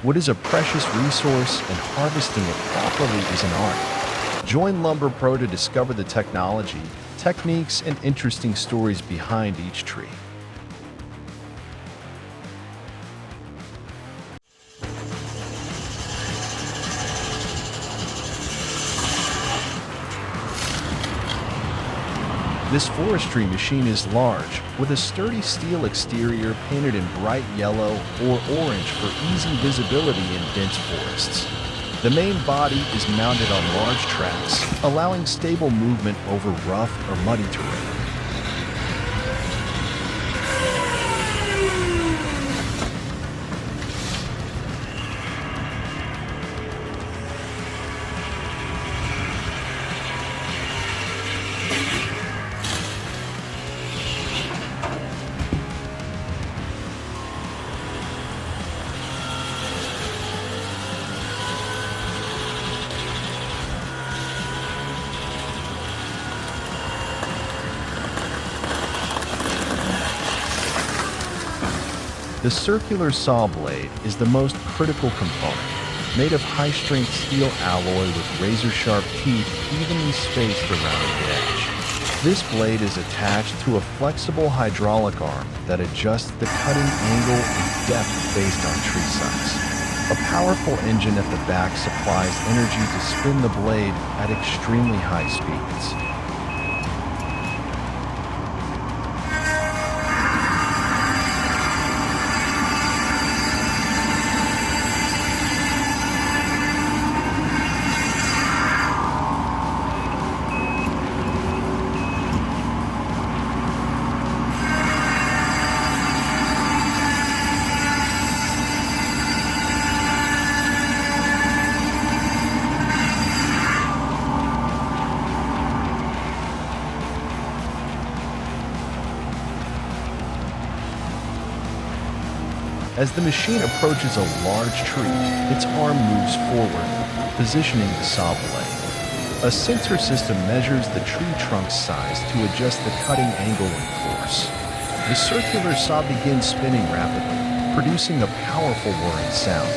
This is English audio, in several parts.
Wood is a precious resource, and harvesting it properly is an art. Join lumberpro to discover the technology, techniques, and interesting stories behind each tree. This forestry machine is large, with a sturdy steel exterior painted in bright yellow or orange for easy visibility in dense forests. The main body is mounted on large tracks, allowing stable movement over rough or muddy terrain. The circular saw blade is the most critical component, made of high-strength steel alloy with razor-sharp teeth evenly spaced around the edge. This blade is attached to a flexible hydraulic arm that adjusts the cutting angle and depth based on tree size. A powerful engine at the back supplies energy to spin the blade at extremely high speeds. As the machine approaches a large tree, its arm moves forward, positioning the saw blade. A sensor system measures the tree trunk's size to adjust the cutting angle and force. The circular saw begins spinning rapidly, producing a powerful whirring sound.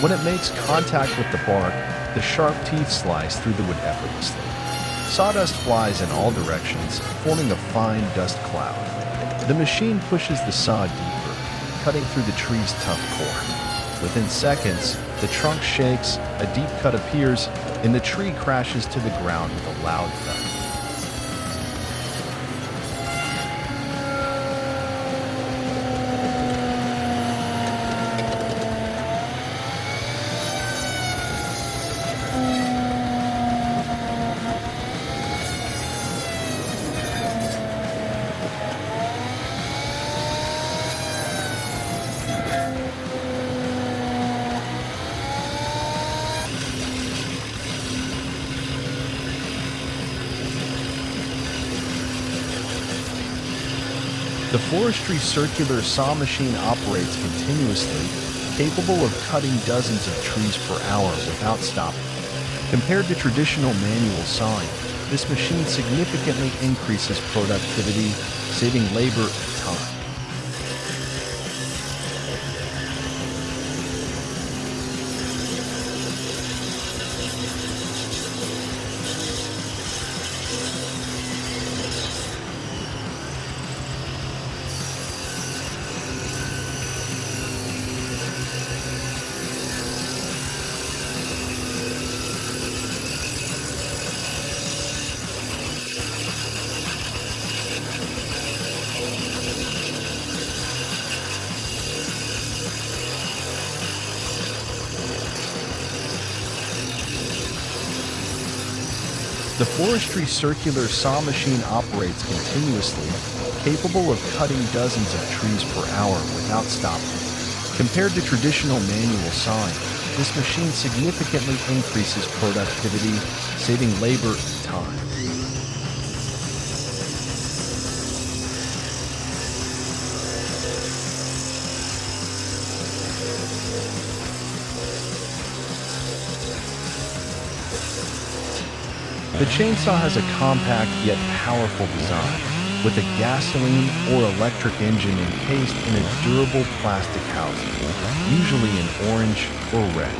When it makes contact with the bark, the sharp teeth slice through the wood effortlessly. Sawdust flies in all directions, forming a fine dust cloud. The machine pushes the saw deeper, cutting through the tree's tough core. Within seconds, the trunk shakes, a deep cut appears, and the tree crashes to the ground with a loud thud. The forestry circular saw machine operates continuously, capable of cutting dozens of trees per hour without stopping. Compared to traditional manual sawing, this machine significantly increases productivity, saving labor and time. The Forestry circular saw machine operates continuously, capable of cutting dozens of trees per hour without stopping. Compared to traditional manual sawing, this machine significantly increases productivity, saving labor and time. The chainsaw has a compact yet powerful design, with a gasoline or electric engine encased in a durable plastic housing, usually in orange or red.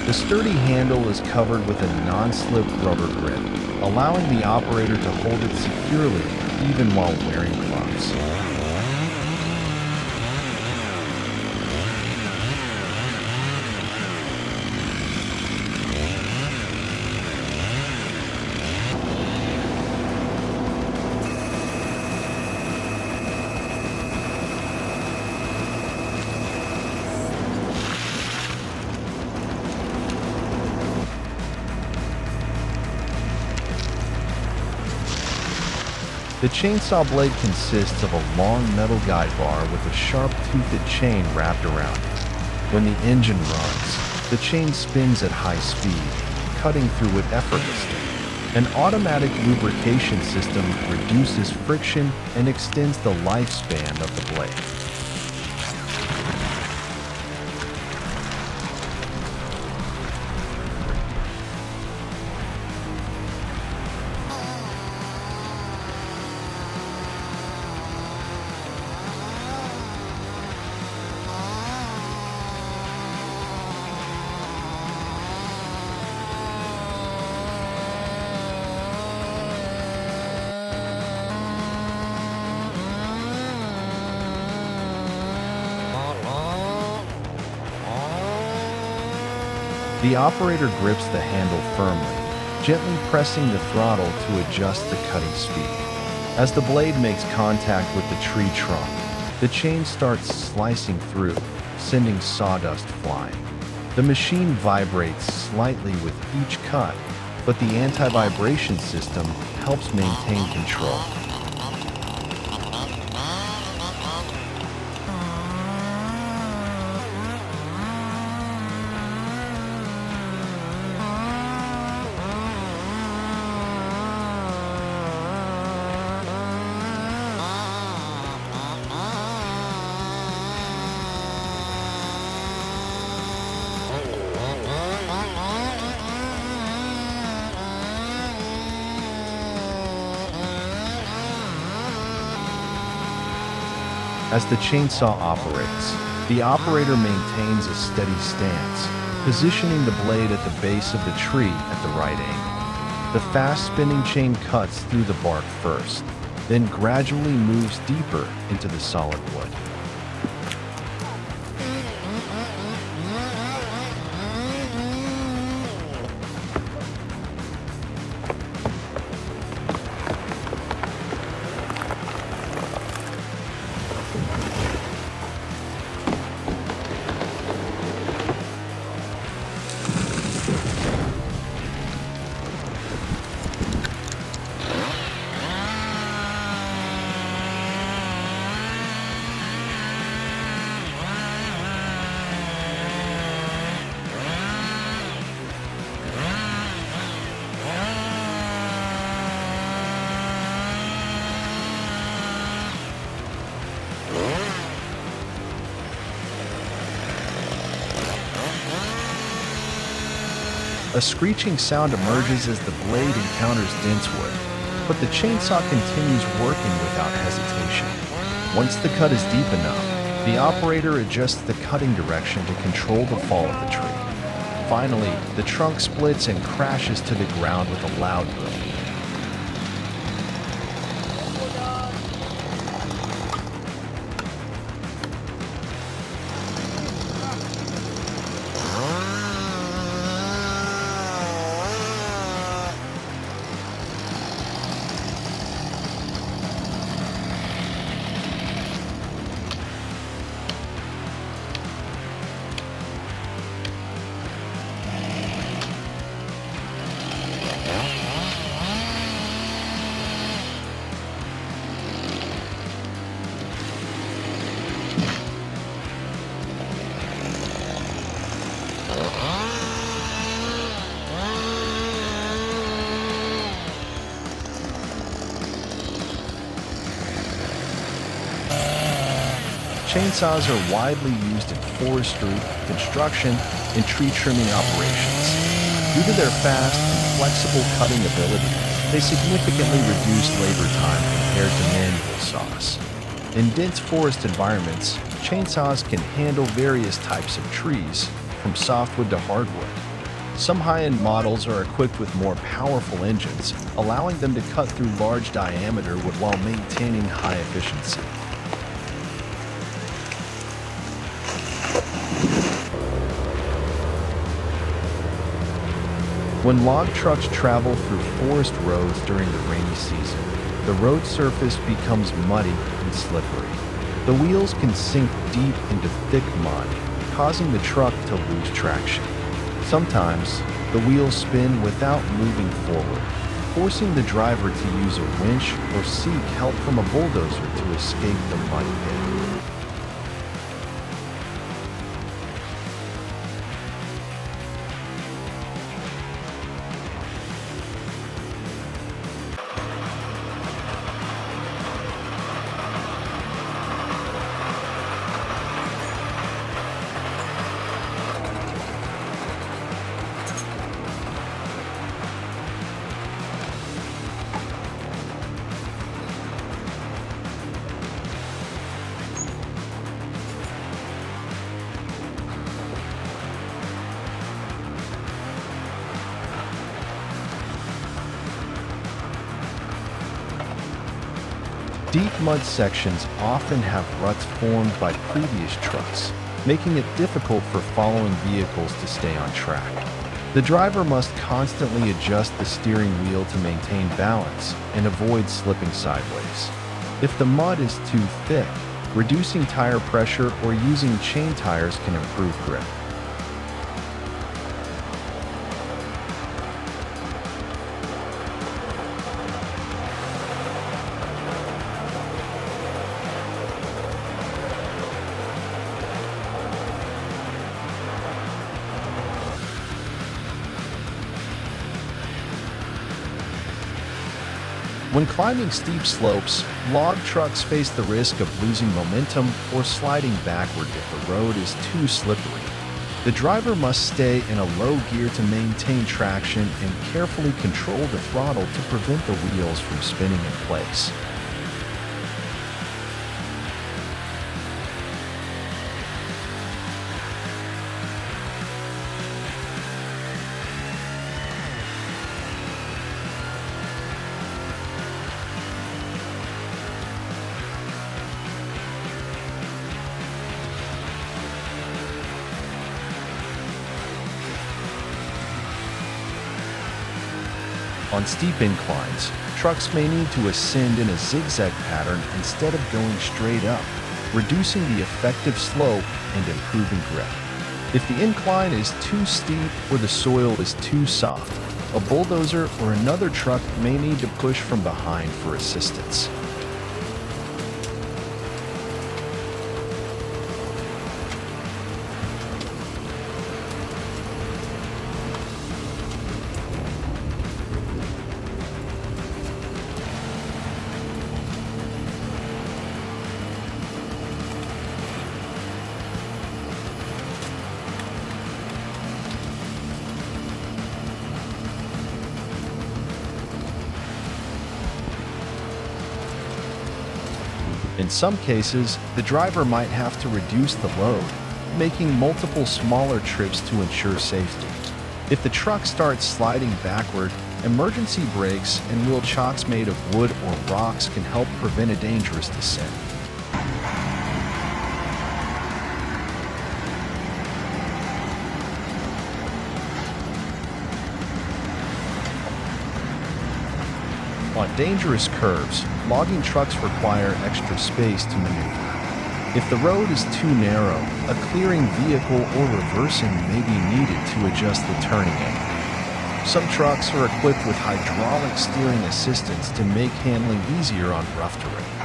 The sturdy handle is covered with a non-slip rubber grip, allowing the operator to hold it securely even while wearing gloves. The chainsaw blade consists of a long metal guide bar with a sharp-toothed chain wrapped around it. When the engine runs, the chain spins at high speed, cutting through it effortlessly. An automatic lubrication system reduces friction and extends the lifespan of the blade. The operator grips the handle firmly, gently pressing the throttle to adjust the cutting speed. As the blade makes contact with the tree trunk, the chain starts slicing through, sending sawdust flying. The machine vibrates slightly with each cut, but the anti-vibration system helps maintain control. As the chainsaw operates, the operator maintains a steady stance, positioning the blade at the base of the tree at the right angle. The fast-spinning chain cuts through the bark first, then gradually moves deeper into the solid wood. A screeching sound emerges as the blade encounters dense wood, but the chainsaw continues working without hesitation. Once the cut is deep enough, the operator adjusts the cutting direction to control the fall of the tree. Finally, the trunk splits and crashes to the ground with a loud boom. Chainsaws are widely used in forestry, construction, and tree trimming operations. Due to their fast and flexible cutting ability, they significantly reduce labor time compared to manual saws. In dense forest environments, chainsaws can handle various types of trees, from softwood to hardwood. Some high-end models are equipped with more powerful engines, allowing them to cut through large diameter while maintaining high efficiency. When log trucks travel through forest roads during the rainy season, the road surface becomes muddy and slippery. The wheels can sink deep into thick mud, causing the truck to lose traction. Sometimes, the wheels spin without moving forward, forcing the driver to use a winch or seek help from a bulldozer to escape the mud pit. Deep mud sections often have ruts formed by previous trucks, making it difficult for following vehicles to stay on track. The driver must constantly adjust the steering wheel to maintain balance and avoid slipping sideways. If the mud is too thick, reducing tire pressure or using chain tires can improve grip. When climbing steep slopes, log trucks face the risk of losing momentum or sliding backward if the road is too slippery. The driver must stay in a low gear to maintain traction and carefully control the throttle to prevent the wheels from spinning in place. On steep inclines, trucks may need to ascend in a zigzag pattern instead of going straight up, reducing the effective slope and improving grip. If the incline is too steep or the soil is too soft, a bulldozer or another truck may need to push from behind for assistance. In some cases, the driver might have to reduce the load, making multiple smaller trips to ensure safety. If the truck starts sliding backward, emergency brakes and wheel chocks made of wood or rocks can help prevent a dangerous descent. On dangerous curves, logging trucks require extra space to maneuver. If the road is too narrow, a clearing vehicle or reversing may be needed to adjust the turning angle. Some trucks are equipped with hydraulic steering assistance to make handling easier on rough terrain.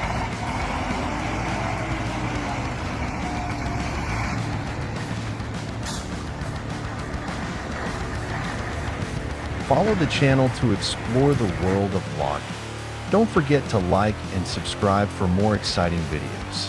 Follow the channel to explore the world of logging. Don't forget to like and subscribe for more exciting videos.